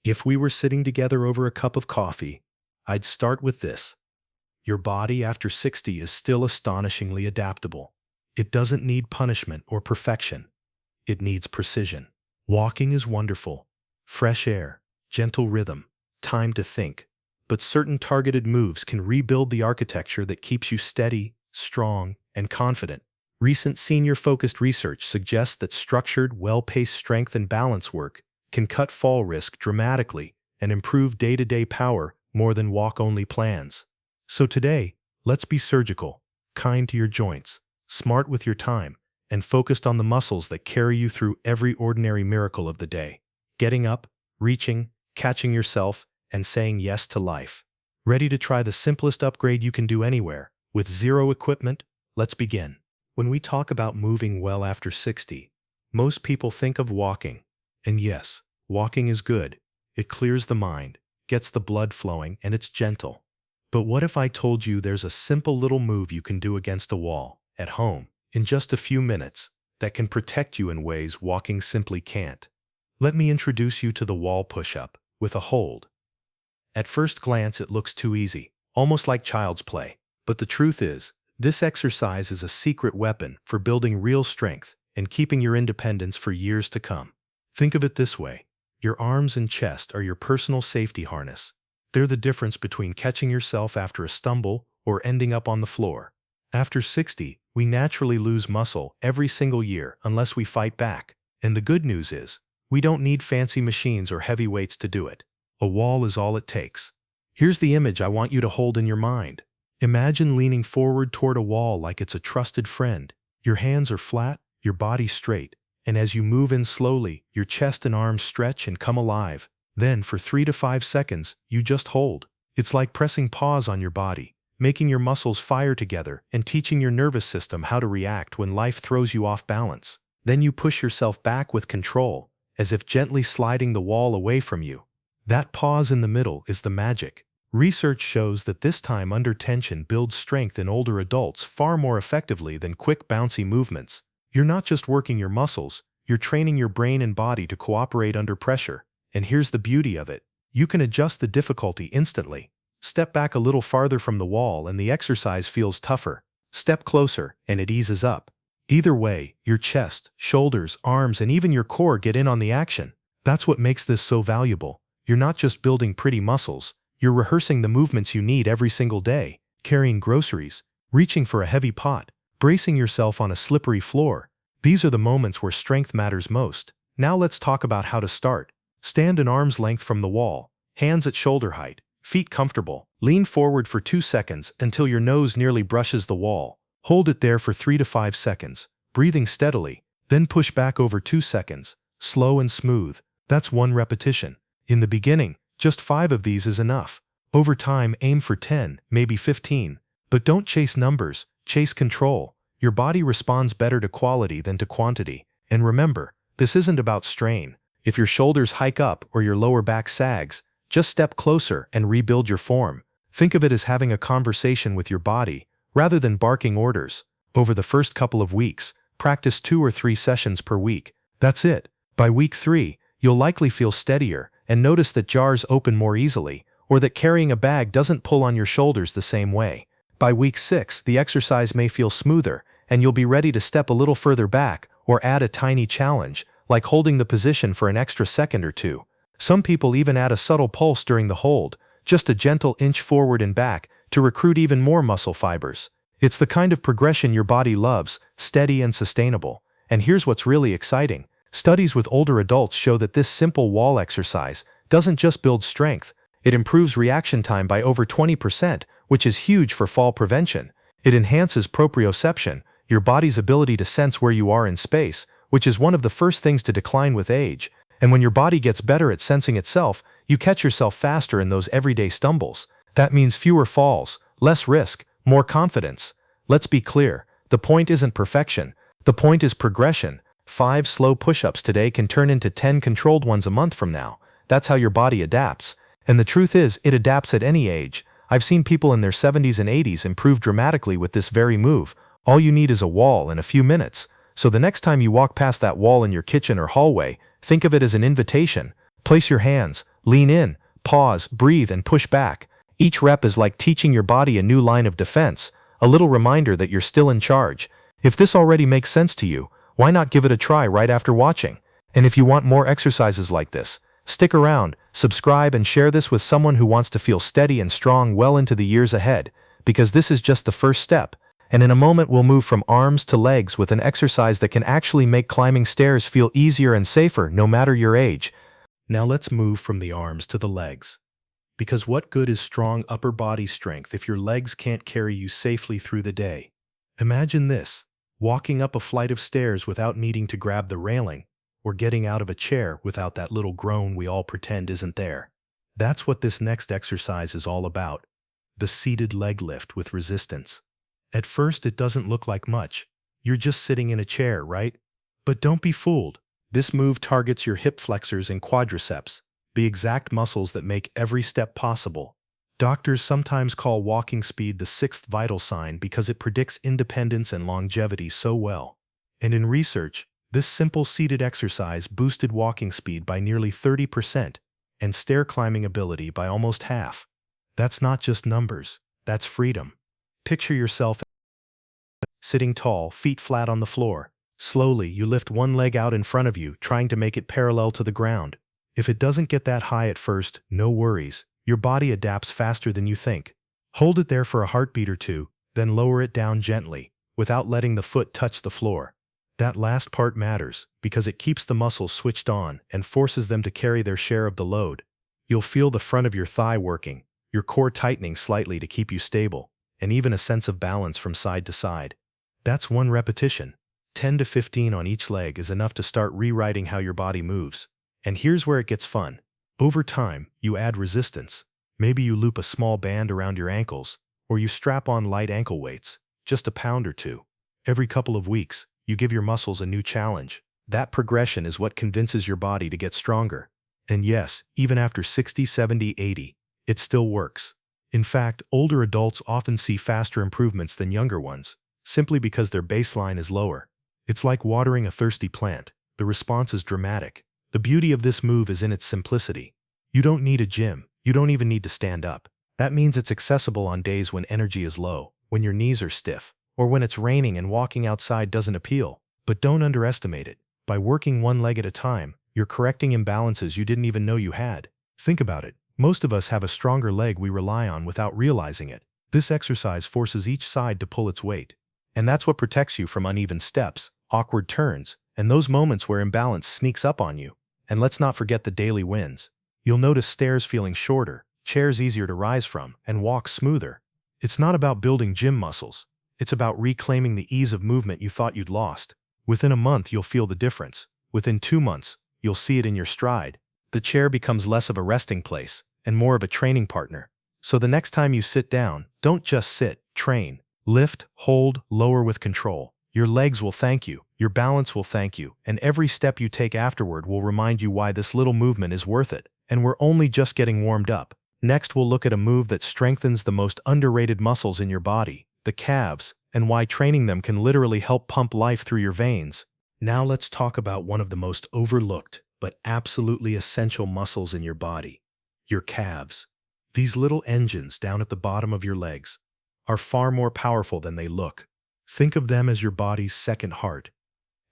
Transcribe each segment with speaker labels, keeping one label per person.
Speaker 1: If we were sitting together over a cup of coffee, I'd start with this. Your body after 60 is still astonishingly adaptable. It doesn't need punishment or perfection. It needs precision. Walking is wonderful. Fresh air, gentle rhythm, time to think. But certain targeted moves can rebuild the architecture that keeps you steady, strong, and confident. Recent senior-focused research suggests that structured, well-paced strength and balance work can cut fall risk dramatically and improve day-to-day power more than walk-only plans. So today, let's be surgical, kind to your joints, smart with your time, and focused on the muscles that carry you through every ordinary miracle of the day. Getting up, reaching, catching yourself, and saying yes to life. Ready to try the simplest upgrade you can do anywhere, with zero equipment? Let's begin. When we talk about moving well after 60, most people think of walking. And yes, walking is good. It clears the mind, gets the blood flowing, and it's gentle. But what if I told you there's a simple little move you can do against a wall, at home, in just a few minutes, that can protect you in ways walking simply can't? Let me introduce you to the wall push-up, with a hold. At first glance it looks too easy, almost like child's play. But the truth is, this exercise is a secret weapon for building real strength and keeping your independence for years to come. Think of it this way. Your arms and chest are your personal safety harness. They're the difference between catching yourself after a stumble or ending up on the floor. After 60, we naturally lose muscle every single year unless we fight back. And the good news is, we don't need fancy machines or heavy weights to do it. A wall is all it takes. Here's the image I want you to hold in your mind. Imagine leaning forward toward a wall like it's a trusted friend. Your hands are flat, your body straight, and as you move in slowly, your chest and arms stretch and come alive. Then, for 3 to 5 seconds, you just hold. It's like pressing pause on your body, making your muscles fire together and teaching your nervous system how to react when life throws you off balance. Then you push yourself back with control, as if gently sliding the wall away from you. That pause in the middle is the magic. Research shows that this time under tension builds strength in older adults far more effectively than quick bouncy movements. You're not just working your muscles, you're training your brain and body to cooperate under pressure. And here's the beauty of it. You can adjust the difficulty instantly. Step back a little farther from the wall and the exercise feels tougher. Step closer and it eases up. Either way, your chest, shoulders, arms, and even your core get in on the action. That's what makes this so valuable. You're not just building pretty muscles, you're rehearsing the movements you need every single day, carrying groceries, reaching for a heavy pot, bracing yourself on a slippery floor. These are the moments where strength matters most. Now let's talk about how to start. Stand an arm's length from the wall, hands at shoulder height, feet comfortable. Lean forward for 2 seconds until your nose nearly brushes the wall. Hold it there for 3 to 5 seconds, breathing steadily, then push back over 2 seconds, slow and smooth. That's 1 repetition. In the beginning, just 5 of these is enough. Over time, aim for 10, maybe 15. But don't chase numbers, chase control. Your body responds better to quality than to quantity. And remember, this isn't about strain. If your shoulders hike up or your lower back sags, just step closer and rebuild your form. Think of it as having a conversation with your body, rather than barking orders. Over the first couple of weeks, practice 2 or 3 sessions per week. That's it. By week 3, you'll likely feel steadier and notice that jars open more easily, or that carrying a bag doesn't pull on your shoulders the same way. By week 6, the exercise may feel smoother, and you'll be ready to step a little further back or add a tiny challenge, like holding the position for an extra second or 2. Some people even add a subtle pulse during the hold, just a gentle inch forward and back, to recruit even more muscle fibers. It's the kind of progression your body loves, steady and sustainable. And here's what's really exciting. Studies with older adults show that this simple wall exercise doesn't just build strength, it improves reaction time by over 20%, which is huge for fall prevention. It enhances proprioception, your body's ability to sense where you are in space, which is one of the first things to decline with age. And when your body gets better at sensing itself, you catch yourself faster in those everyday stumbles. That means fewer falls, less risk, more confidence. Let's be clear, the point isn't perfection, the point is progression. 5 slow push-ups today can turn into 10 controlled ones a month from now. That's how your body adapts. And the truth is, it adapts at any age. I've seen people in their 70s and 80s improve dramatically with this very move. All you need is a wall and a few minutes. So the next time you walk past that wall in your kitchen or hallway, think of it as an invitation. Place your hands, Lean in, pause, breathe, and push back. Each rep is like teaching your body a new line of defense, a little reminder that you're still in charge. If this already makes sense to you, why not give it a try right after watching? And if you want more exercises like this, stick around, subscribe, and share this with someone who wants to feel steady and strong well into the years ahead, because this is just the first step. And in a moment we'll move from arms to legs with an exercise that can actually make climbing stairs feel easier and safer no matter your age. Now let's move from the arms to the legs. Because what good is strong upper body strength if your legs can't carry you safely through the day? Imagine this, walking up a flight of stairs without needing to grab the railing, or getting out of a chair without that little groan we all pretend isn't there. That's what this next exercise is all about, the seated leg lift with resistance. At first it doesn't look like much. You're just sitting in a chair, right? But don't be fooled. This move targets your hip flexors and quadriceps, the exact muscles that make every step possible. Doctors sometimes call walking speed the sixth vital sign because it predicts independence and longevity so well. And in research, this simple seated exercise boosted walking speed by nearly 30% and stair climbing ability by almost half. That's not just numbers, that's freedom. Picture yourself sitting tall, feet flat on the floor. Slowly, you lift one leg out in front of you, trying to make it parallel to the ground. If it doesn't get that high at first, no worries. Your body adapts faster than you think. Hold it there for a heartbeat or two, then lower it down gently, without letting the foot touch the floor. That last part matters, because it keeps the muscles switched on and forces them to carry their share of the load. You'll feel the front of your thigh working, your core tightening slightly to keep you stable, and even a sense of balance from side to side. That's one repetition. 10 to 15 on each leg is enough to start rewriting how your body moves. And here's where it gets fun. Over time, you add resistance. Maybe you loop a small band around your ankles, or you strap on light ankle weights, just a pound or two. Every couple of weeks, you give your muscles a new challenge. That progression is what convinces your body to get stronger. And yes, even after 60, 70, 80, it still works. In fact, older adults often see faster improvements than younger ones, simply because their baseline is lower. It's like watering a thirsty plant. The response is dramatic. The beauty of this move is in its simplicity. You don't need a gym. You don't even need to stand up. That means it's accessible on days when energy is low, when your knees are stiff, or when it's raining and walking outside doesn't appeal. But don't underestimate it. By working one leg at a time, you're correcting imbalances you didn't even know you had. Think about it. Most of us have a stronger leg we rely on without realizing it. This exercise forces each side to pull its weight. And that's what protects you from uneven steps, awkward turns, and those moments where imbalance sneaks up on you. And let's not forget the daily wins. You'll notice stairs feeling shorter, chairs easier to rise from, and walks smoother. It's not about building gym muscles. It's about reclaiming the ease of movement you thought you'd lost. Within a month, you'll feel the difference. Within 2 months, you'll see it in your stride. The chair becomes less of a resting place and more of a training partner. So the next time you sit down, don't just sit, train. Lift, hold, lower with control. Your legs will thank you, your balance will thank you, and every step you take afterward will remind you why this little movement is worth it. And we're only just getting warmed up. Next, we'll look at a move that strengthens the most underrated muscles in your body, the calves, and why training them can literally help pump life through your veins. Now let's talk about one of the most overlooked, but absolutely essential muscles in your body, your calves. These little engines down at the bottom of your legs are far more powerful than they look. Think of them as your body's second heart.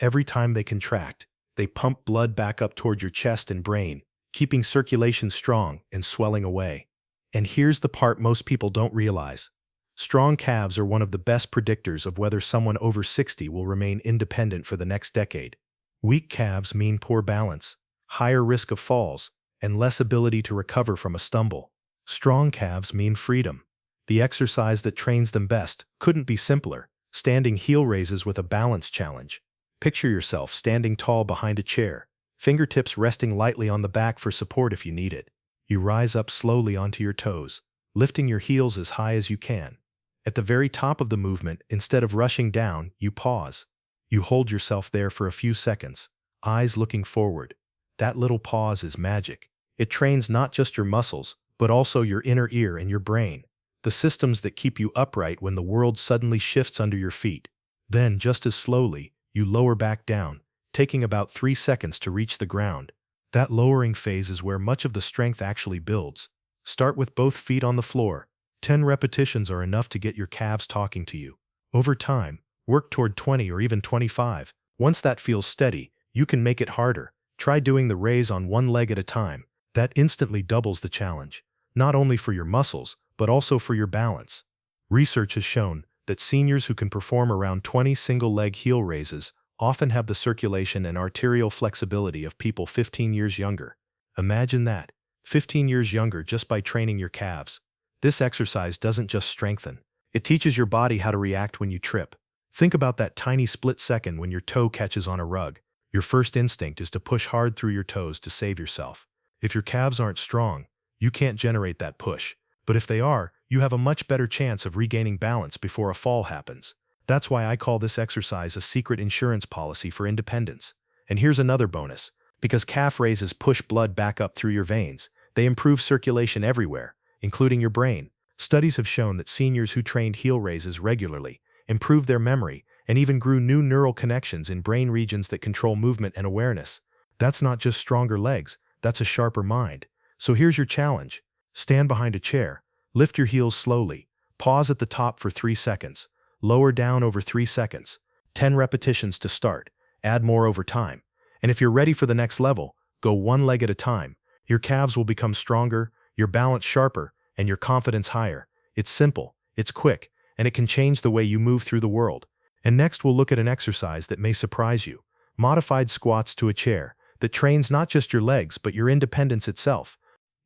Speaker 1: Every time they contract, they pump blood back up toward your chest and brain, keeping circulation strong and swelling away. And here's the part most people don't realize. Strong calves are one of the best predictors of whether someone over 60 will remain independent for the next decade. Weak calves mean poor balance, higher risk of falls, and less ability to recover from a stumble. Strong calves mean freedom. The exercise that trains them best couldn't be simpler. Standing heel raises with a balance challenge. Picture yourself standing tall behind a chair, fingertips resting lightly on the back for support if you need it. You rise up slowly onto your toes, lifting your heels as high as you can. At the very top of the movement, instead of rushing down, you pause. You hold yourself there for a few seconds, eyes looking forward. That little pause is magic. It trains not just your muscles, but also your inner ear and your brain, the systems that keep you upright when the world suddenly shifts under your feet. Then, just as slowly, you lower back down, taking about 3 seconds to reach the ground. That lowering phase is where much of the strength actually builds. Start with both feet on the floor. 10 repetitions are enough to get your calves talking to you. Over time, work toward 20 or even 25. Once that feels steady, you can make it harder. Try doing the raise on one leg at a time. That instantly doubles the challenge, not only for your muscles, but also for your balance. Research has shown that seniors who can perform around 20 single-leg heel raises often have the circulation and arterial flexibility of people 15 years younger. Imagine that, 15 years younger just by training your calves. This exercise doesn't just strengthen, it teaches your body how to react when you trip. Think about that tiny split second when your toe catches on a rug. Your first instinct is to push hard through your toes to save yourself. If your calves aren't strong, you can't generate that push. But if they are, you have a much better chance of regaining balance before a fall happens. That's why I call this exercise a secret insurance policy for independence. And here's another bonus. Because calf raises push blood back up through your veins, they improve circulation everywhere, including your brain. Studies have shown that seniors who trained heel raises regularly improved their memory and even grew new neural connections in brain regions that control movement and awareness. That's not just stronger legs, that's a sharper mind. So here's your challenge. Stand behind a chair, lift your heels slowly, pause at the top for 3 seconds, lower down over 3 seconds. 10 repetitions to start, add more over time. And if you're ready for the next level, go one leg at a time. Your calves will become stronger, your balance sharper, and your confidence higher. It's simple, it's quick, and it can change the way you move through the world. And next we'll look at an exercise that may surprise you. Modified squats to a chair that trains not just your legs but your independence itself.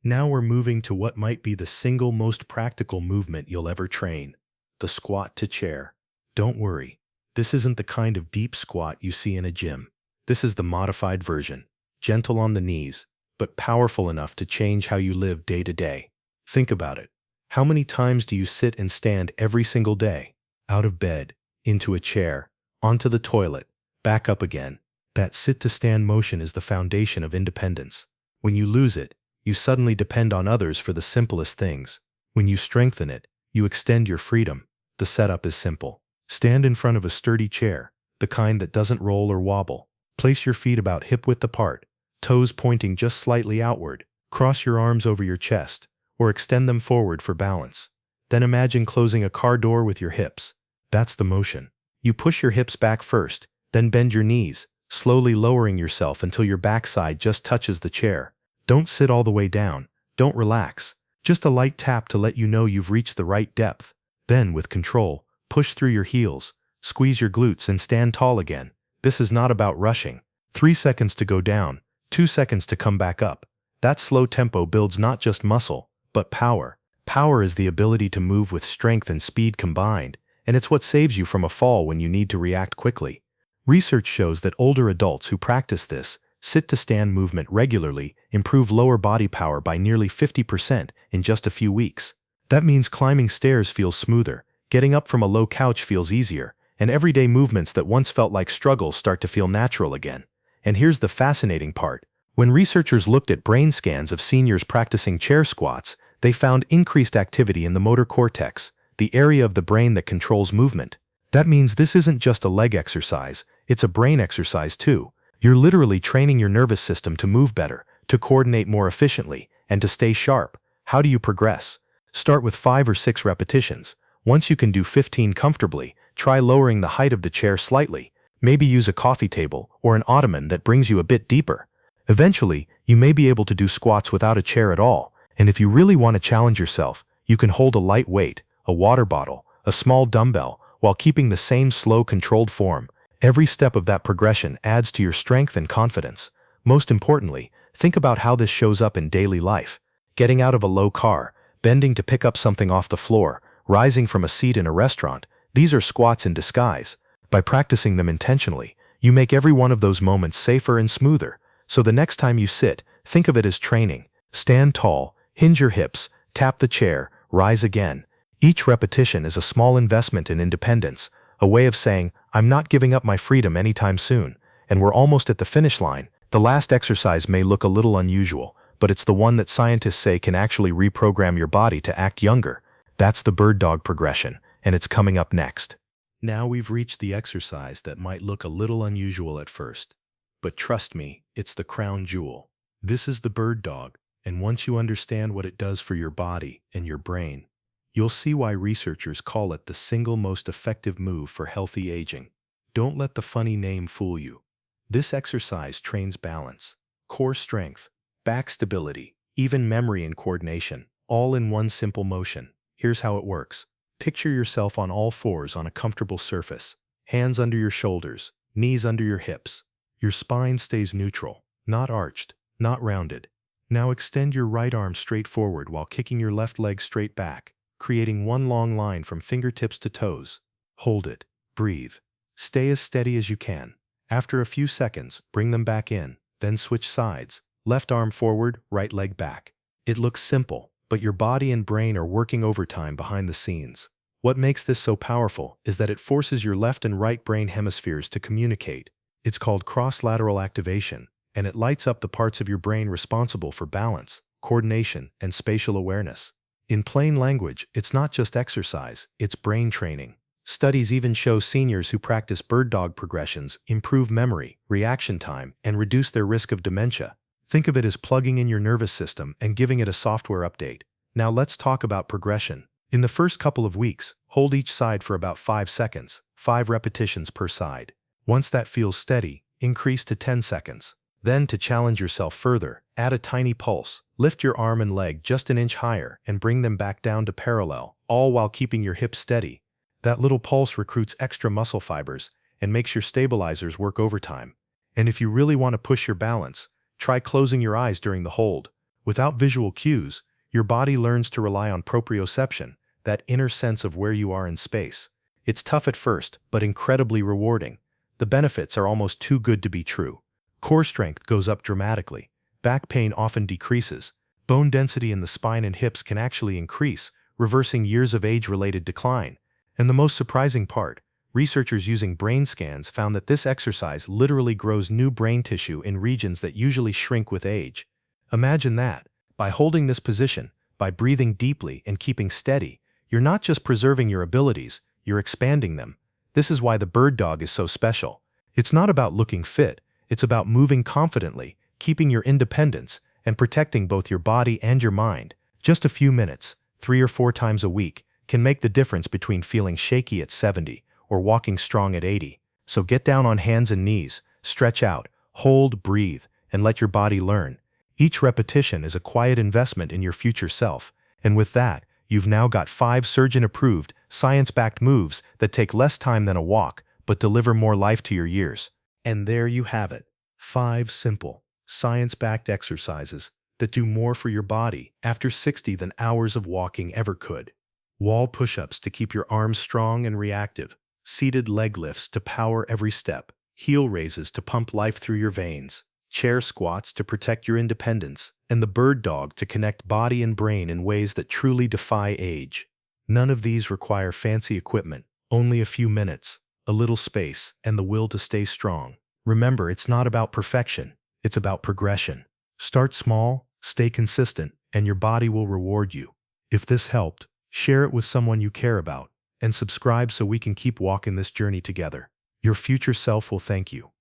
Speaker 1: Now we're moving to what might be the single most practical movement you'll ever train, the squat to chair. Don't worry, this isn't the kind of deep squat you see in a gym. This is the modified version, gentle on the knees, but powerful enough to change how you live day to day. Think about it. How many times do you sit and stand every single day? Out of bed, into a chair, onto the toilet, back up again. That sit-to-stand motion is the foundation of independence. When you lose it, you suddenly depend on others for the simplest things. When you strengthen it, you extend your freedom. The setup is simple. Stand in front of a sturdy chair, the kind that doesn't roll or wobble. Place your feet about hip-width apart, toes pointing just slightly outward. Cross your arms over your chest, or extend them forward for balance. Then imagine closing a car door with your hips. That's the motion. You push your hips back first, then bend your knees, slowly lowering yourself until your backside just touches the chair. Don't sit all the way down. Don't relax. Just a light tap to let you know you've reached the right depth. Then, with control, push through your heels, squeeze your glutes and stand tall again. This is not about rushing. 3 seconds to go down, 2 seconds to come back up. That slow tempo builds not just muscle, but power. Power is the ability to move with strength and speed combined, and it's what saves you from a fall when you need to react quickly. Research shows that older adults who practice this sit-to-stand movement regularly improve lower body power by nearly 50% in just a few weeks. That means climbing stairs feels smoother, getting up from a low couch feels easier, and everyday movements that once felt like struggles start to feel natural again. And here's the fascinating part. When researchers looked at brain scans of seniors practicing chair squats, they found increased activity in the motor cortex, the area of the brain that controls movement. That means this isn't just a leg exercise, it's a brain exercise too. You're literally training your nervous system to move better, to coordinate more efficiently, and to stay sharp. How do you progress? Start with 5 or 6 repetitions. Once you can do 15 comfortably, try lowering the height of the chair slightly. Maybe use a coffee table or an ottoman that brings you a bit deeper. Eventually, you may be able to do squats without a chair at all, and if you really want to challenge yourself, you can hold a light weight, a water bottle, a small dumbbell, while keeping the same slow, controlled form. Every step of that progression adds to your strength and confidence. Most importantly, think about how this shows up in daily life. Getting out of a low car, bending to pick up something off the floor, rising from a seat in a restaurant, these are squats in disguise. By practicing them intentionally, you make every one of those moments safer and smoother. So the next time you sit, think of it as training. Stand tall, hinge your hips, tap the chair, rise again. Each repetition is a small investment in independence, a way of saying, I'm not giving up my freedom anytime soon, and we're almost at the finish line. The last exercise may look a little unusual, but it's the one that scientists say can actually reprogram your body to act younger. That's the bird dog progression, and it's coming up next. Now we've reached the exercise that might look a little unusual at first. But trust me, it's the crown jewel. This is the bird dog, and once you understand what it does for your body and your brain, you'll see why researchers call it the single most effective move for healthy aging. Don't let the funny name fool you. This exercise trains balance, core strength, back stability, even memory and coordination, all in one simple motion. Here's how it works. Picture yourself on all fours on a comfortable surface, hands under your shoulders, knees under your hips. Your spine stays neutral, not arched, not rounded. Now extend your right arm straight forward while kicking your left leg straight back, creating one long line from fingertips to toes. Hold it. Breathe. Stay as steady as you can. After a few seconds, bring them back in, then switch sides. Left arm forward, right leg back. It looks simple, but your body and brain are working overtime behind the scenes. What makes this so powerful is that it forces your left and right brain hemispheres to communicate. It's called cross-lateral activation, and it lights up the parts of your brain responsible for balance, coordination, and spatial awareness. In plain language, it's not just exercise, it's brain training. Studies even show seniors who practice bird dog progressions improve memory, reaction time, and reduce their risk of dementia. Think of it as plugging in your nervous system and giving it a software update. Now let's talk about progression. In the first couple of weeks, hold each side for about 5 seconds, 5 repetitions per side. Once that feels steady, increase to 10 seconds. Then, to challenge yourself further, add a tiny pulse. Lift your arm and leg just an inch higher and bring them back down to parallel, all while keeping your hips steady. That little pulse recruits extra muscle fibers and makes your stabilizers work overtime. And if you really want to push your balance, try closing your eyes during the hold. Without visual cues, your body learns to rely on proprioception, that inner sense of where you are in space. It's tough at first, but incredibly rewarding. The benefits are almost too good to be true. Core strength goes up dramatically. Back pain often decreases. Bone density in the spine and hips can actually increase, reversing years of age-related decline. And the most surprising part, researchers using brain scans found that this exercise literally grows new brain tissue in regions that usually shrink with age. Imagine that. By holding this position, by breathing deeply and keeping steady, you're not just preserving your abilities, you're expanding them. This is why the bird dog is so special. It's not about looking fit, it's about moving confidently, keeping your independence, and protecting both your body and your mind. Just a few minutes, 3 or 4 times a week, can make the difference between feeling shaky at 70 or walking strong at 80. So get down on hands and knees, stretch out, hold, breathe, and let your body learn. Each repetition is a quiet investment in your future self. And with that, you've now got 5 surgeon-approved, science-backed moves that take less time than a walk, but deliver more life to your years. And there you have it. 5 simple, science-backed exercises that do more for your body after 60 than hours of walking ever could. Wall push-ups to keep your arms strong and reactive, seated leg lifts to power every step, heel raises to pump life through your veins, chair squats to protect your independence, and the bird dog to connect body and brain in ways that truly defy age. None of these require fancy equipment, only a few minutes, a little space, and the will to stay strong. Remember, it's not about perfection, it's about progression. Start small, stay consistent, and your body will reward you. If this helped, share it with someone you care about, and subscribe so we can keep walking this journey together. Your future self will thank you.